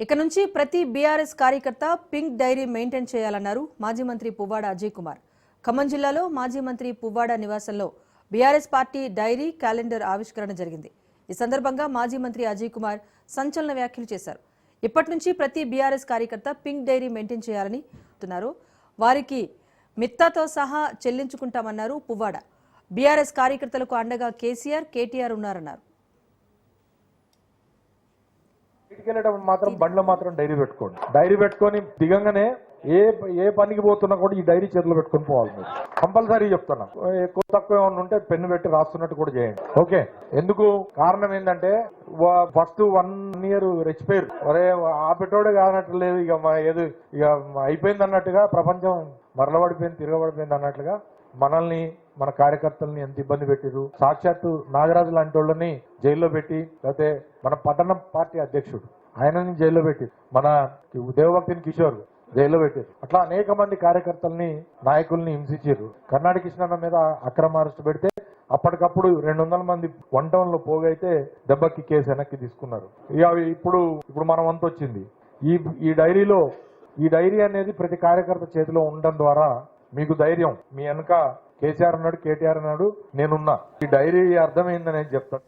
ఇక నుంచి ప్రతి బీఆర్ఎస్ కార్యకర్త పింక్ డైరీ మెయింటైన్ చేయాలన్నారు మాజీ మంత్రి పువ్వాడ అజయ్ కుమార్. ఖమ్మం జిల్లాలో మాజీ మంత్రి పువ్వాడ నివాసంలో బీఆర్ఎస్ పార్టీ డైరీ క్యాలెండర్ ఆవిష్కరణ జరిగింది. ఈ సందర్భంగా మాజీ మంత్రి అజయ్ కుమార్ సంచలన వ్యాఖ్యలు చేశారు. ఇప్పటి నుంచి ప్రతి బీఆర్ఎస్ కార్యకర్త పింక్ డైరీ మెయింటైన్ చేయాలని అంటున్నారు. వారికి మిత్తాతో సహా చెల్లించుకుంటామన్నారు పువ్వాడ. బీఆర్ఎస్ కార్యకర్తలకు అండగా కేసీఆర్, కేటీఆర్ ఉన్నారన్నారు. వెళ్ళేటప్పుడు మాత్రం బండ్లో మాత్రం డైరీ పెట్టుకోండి. డైరీ పెట్టుకొని దిగంగానే ఏ పనికి పోతున్నా కూడా ఈ డైరీ చేతిలో పెట్టుకొని పోవాలి. మీరు కంపల్సరీ చెప్తున్నా. ఎక్కువ తక్కువ ఏమన్నా ఉంటే పెన్ను పెట్టి రాస్తున్నట్టు కూడా చేయండి. ఓకే, ఎందుకు కారణం ఏంటంటే ఫస్ట్ 1 year రెచ్చిపోయారు. ఒరే ఆపెట్టోడే కానట్టు లేదు, ఇక అయిపోయింది అన్నట్టుగా, ప్రపంచం మరలబడిపోయింది, తిరగబడిపోయింది అన్నట్లుగా మనల్ని, మన కార్యకర్తల్ని ఎంత ఇబ్బంది పెట్టారు. సాక్షాత్తు నాగరాజు లాంటి వాళ్ళని జైల్లో పెట్టి, లేకపోతే మన పట్టణ పార్టీ అధ్యక్షుడు ఆయనని జైల్లో పెట్టి, మన దేవభక్తిని కిషోర్ జైల్లో పెట్టారు. అట్లా అనేక మంది కార్యకర్తల్ని, నాయకుల్ని హింసించారు. కర్ణాటక కృష్ణన్న మీద అక్రమ అరెస్టు పెడితే అప్పటికప్పుడు 200 మంది 1 town లో పోగైతే దెబ్బకి కేసు వెనక్కి తీసుకున్నారు. ఇక ఇప్పుడు మన వంతు వచ్చింది. ఈ డైరీ అనేది ప్రతి కార్యకర్త చేతిలో ఉండడం ద్వారా మీకు ధైర్యం, మీ వెనక కేసీఆర్ ఉన్నాడు, కేటీఆర్ ఉన్నాడు, నేనున్నా. ఈ డైరీ అర్థమైందని చెప్తాను.